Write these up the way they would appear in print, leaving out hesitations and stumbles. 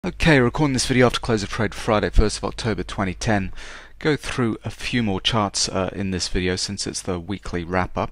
Okay, recording this video after close of trade Friday, 1st of October 2010. Go through a few more charts in this video since it's the weekly wrap-up.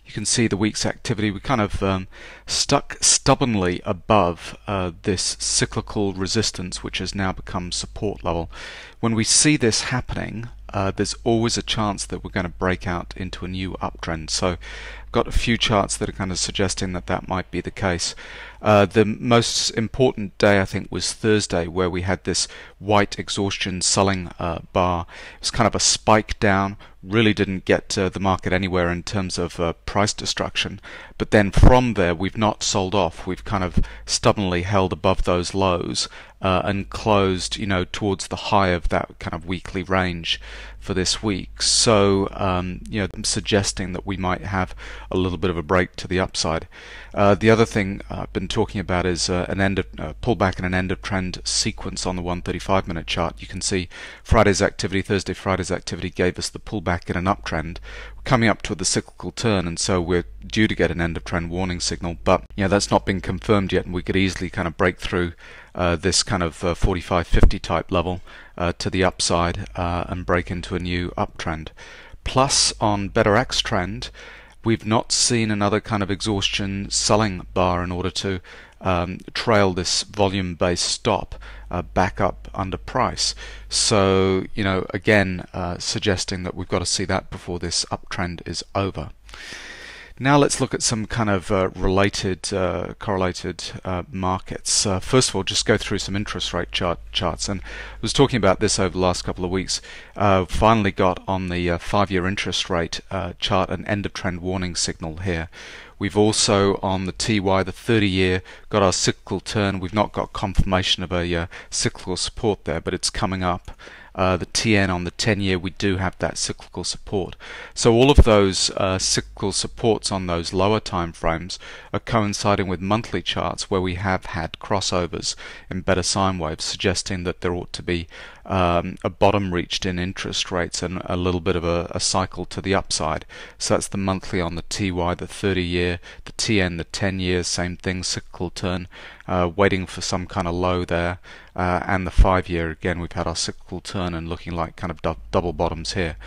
You can see the week's activity. We kind of stuck stubbornly above this cyclical resistance, which has now become support level. When we see this happening, there's always a chance that we're going to break out into a new uptrend. So I've got a few charts that are kind of suggesting that that might be the case. The most important day, I think, was Thursday, where we had this white exhaustion selling bar. It was kind of a spike down, really didn't get the market anywhere in terms of price destruction. But then from there, we've not sold off. We've kind of stubbornly held above those lows and closed, towards the high of that kind of weekly range for this week. So, I'm suggesting that we might have a little bit of a break to the upside. The other thing I've been talking about is an pullback and an end of trend sequence on the 135-minute chart. You can see Friday's activity, Friday's activity gave us the pullback in an uptrend. We're coming up to the cyclical turn, and so we're due to get an end of trend warning signal, but that's not been confirmed yet, and we could easily kind of break through this kind of 45-50 type level to the upside and break into a new uptrend. Plus, on better X trend, we've not seen another kind of exhaustion selling bar in order to trail this volume-based stop back up under price. So, again, suggesting that we've got to see that before this uptrend is over. Now let's look at some kind of correlated markets. First of all, just go through some interest rate charts. And I was talking about this over the last couple of weeks. Finally got on the 5-year interest rate chart an end of trend warning signal here. We've also on the TY, the 30-year, got our cyclical turn. We've not got confirmation of a cyclical support there, but it's coming up. The TN on the 10-year, we do have that cyclical support. So all of those cyclical supports on those lower time frames are coinciding with monthly charts where we have had crossovers in better sine waves, suggesting that there ought to be a bottom reached in interest rates and a little bit of a cycle to the upside. So that's the monthly on the TY, the 30-year, the TN, the 10-year, same thing, cyclical turn, waiting for some kind of low there. And the 5-year, again, we've had our cyclical turn and looking like kind of double bottoms here.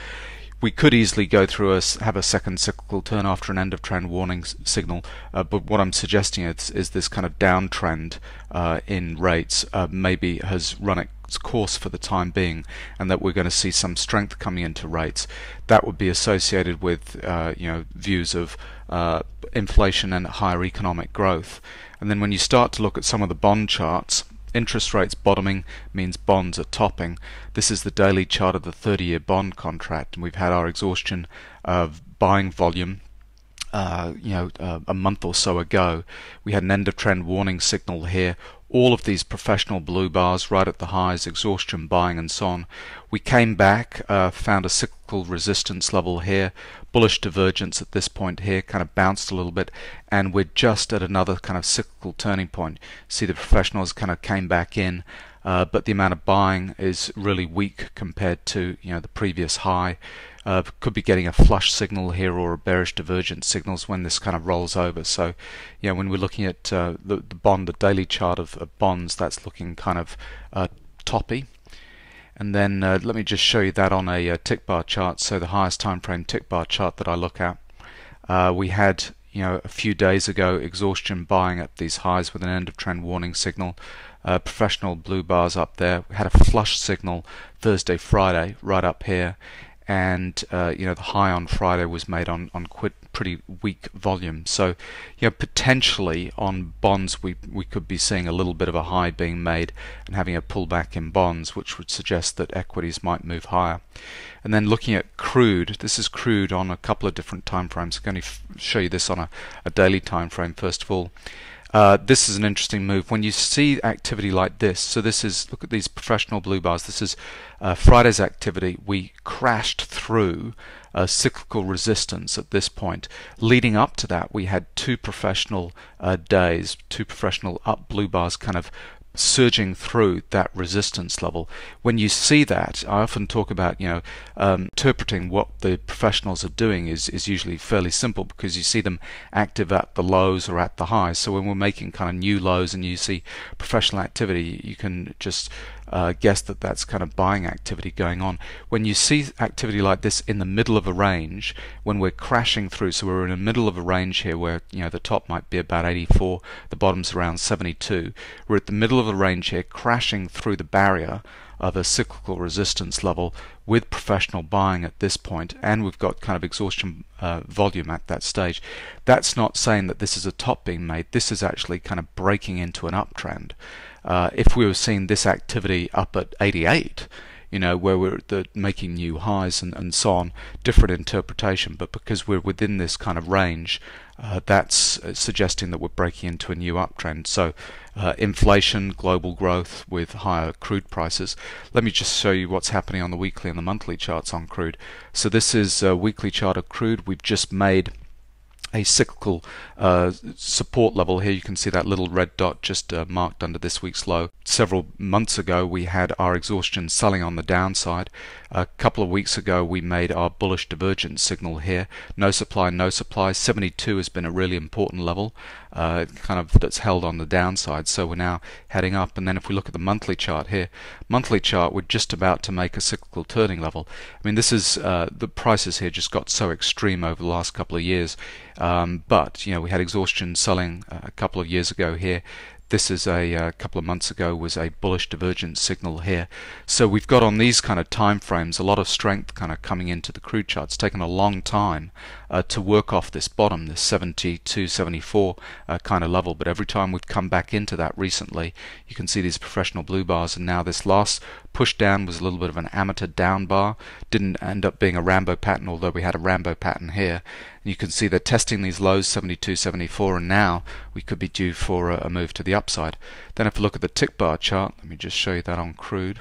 We could easily go through have a second cyclical turn after an end of trend warning signal, but what I'm suggesting is this kind of downtrend in rates maybe has run its course for the time being, and that we're going to see some strength coming into rates. That would be associated with views of inflation and higher economic growth. And then when you start to look at some of the bond charts, interest rates bottoming means bonds are topping. This is the daily chart of the 30-year bond contract, and we've had our exhaustion of buying volume a month or so ago. We had an end of trend warning signal here. All of these professional blue bars right at the highs, exhaustion, buying, and so on. We came back, found a cyclical resistance level here, bullish divergence at this point here, kind of bounced a little bit, and we're just at another kind of cyclical turning point. See, the professionals kind of came back in, but the amount of buying is really weak compared to the previous high. Could be getting a flush signal here or a bearish divergence signals when this kind of rolls over. So, when we're looking at the bond, the daily chart of bonds, that's looking kind of toppy. And then let me just show you that on a tick bar chart. So the highest time frame tick bar chart that I look at, we had a few days ago exhaustion buying at these highs with an end of trend warning signal. Professional blue bars up there. We had a flush signal Thursday, Friday, right up here. And the high on Friday was made on pretty weak volume. So potentially on bonds we could be seeing a little bit of a high being made and having a pullback in bonds, which would suggest that equities might move higher. And then looking at crude, this is crude on a couple of different time frames. I'm going to show you this on a daily time frame first of all. This is an interesting move. When you see activity like this, so this is, look at these professional blue bars, this is Friday's activity. We crashed through cyclical resistance at this point. Leading up to that, we had two professional days, two professional up blue bars kind of surging through that resistance level. When you see that, I often talk about, interpreting what the professionals are doing is usually fairly simple, because you see them active at the lows or at the highs. So when we're making kind of new lows and you see professional activity, you can just guess that that's kind of buying activity going on. When you see activity like this in the middle of a range, when we're crashing through, so we're in the middle of a range here where the top might be about 84, the bottom's around 72. We're at the middle of a range here, crashing through the barrier of a cyclical resistance level with professional buying at this point, and we've got kind of exhaustion volume at that stage. That's not saying that this is a top being made. This is actually kind of breaking into an uptrend. If we were seeing this activity up at 88, where we're making new highs and so on, different interpretation. But because we're within this kind of range, that's suggesting that we're breaking into a new uptrend. So inflation, global growth with higher crude prices. Let me just show you what's happening on the weekly and the monthly charts on crude. So this is a weekly chart of crude. We've just made a cyclical support level here. You can see that little red dot just marked under this week's low. Several months ago we had our exhaustion selling on the downside. A couple of weeks ago we made our bullish divergence signal here. No supply, no supply. 72 has been a really important level, kind of that's held on the downside. So we're now heading up. And then if we look at the monthly chart here, monthly chart, we're just about to make a cyclical turning level. I mean, this is the prices here just got so extreme over the last couple of years. But we had exhaustion selling a couple of years ago here. This is a couple of months ago was a bullish divergence signal here. So we've got on these kind of time frames a lot of strength kind of coming into the crude chart. It's taken a long time to work off this bottom, this 72, 74 kind of level. But every time we've come back into that recently, you can see these professional blue bars. And now this last push down was a little bit of an amateur down bar. Didn't end up being a Rambo pattern, although we had a Rambo pattern here. And you can see they're testing these lows, 72, 74, and now we could be due for a move to the upside. Then if we look at the tick bar chart, let me just show you that on crude.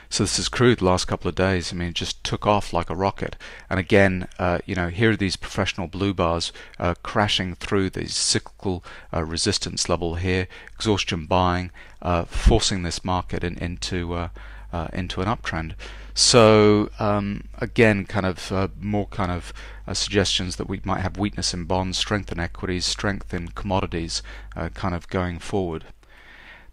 So this is crude the last couple of days. I mean, it just took off like a rocket. And again, here are these professional blue bars crashing through the cyclical resistance level here, exhaustion buying, forcing this market into an uptrend. So again, kind of more kind of suggestions that we might have weakness in bonds, strength in equities, strength in commodities, kind of going forward.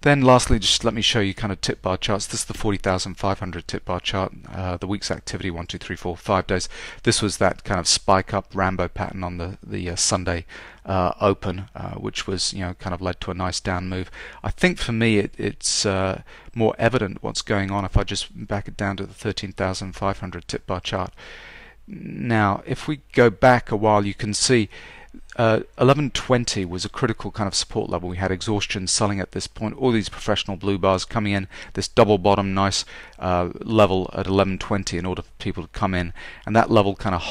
Then lastly, just let me show you kind of tip bar charts. This is the 40,500 tip bar chart, the week's activity, 1, 2, 3, 4, 5 days. This was that kind of spike up Rambo pattern on the Sunday open, which was kind of led to a nice down move. I think for me it's more evident what's going on if I just back it down to the 13,500 tip bar chart. Now, if we go back a while, you can see 1120 was a critical kind of support level. We had exhaustion selling at this point, all these professional blue bars coming in, this double bottom nice level at 1120 in order for people to come in, and that level kind of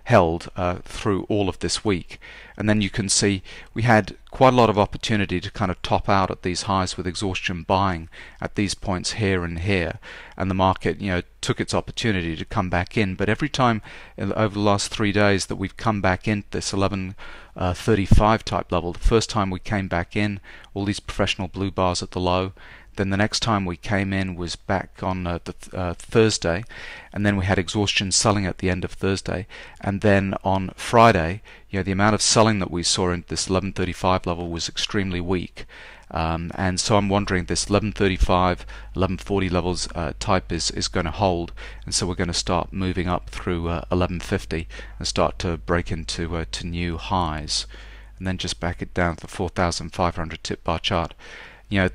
held through all of this week. And then you can see we had quite a lot of opportunity to kind of top out at these highs with exhaustion buying at these points here and here, and the market took its opportunity to come back in. But every time over the last 3 days that we've come back into this 1135 type level, the first time we came back in, all these professional blue bars at the low. Then the next time we came in was back on Thursday, and then we had exhaustion selling at the end of Thursday. And then on Friday, the amount of selling that we saw in this 1135 level was extremely weak. And so I'm wondering this 1135, 1140 levels type is going to hold, and so we're going to start moving up through 1150 and start to break into to new highs. And then just back it down to the 4,500 tip bar chart.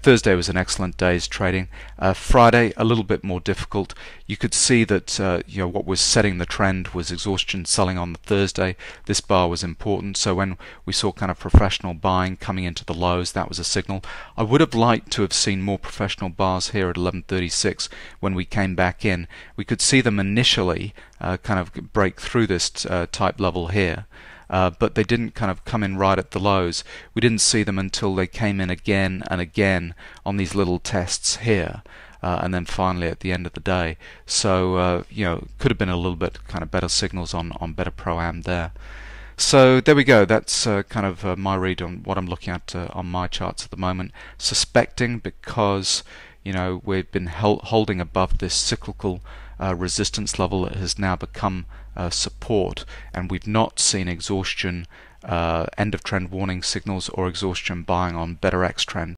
Thursday was an excellent day's trading. Friday a little bit more difficult. You could see that what was setting the trend was exhaustion selling on the Thursday. This bar was important, so when we saw kind of professional buying coming into the lows, that was a signal. I would have liked to have seen more professional bars here at 1136 when we came back in. We could see them initially kind of break through this type level here. But they didn't kind of come in right at the lows. We didn't see them until they came in again and again on these little tests here, and then finally at the end of the day. So could have been a little bit kind of better signals on better pro-am there. So there we go. That's kind of my read on what I'm looking at on my charts at the moment. Suspecting, because we've been holding above this cyclical resistance level that has now become support, and we've not seen exhaustion, end of trend warning signals, or exhaustion buying on better X trend.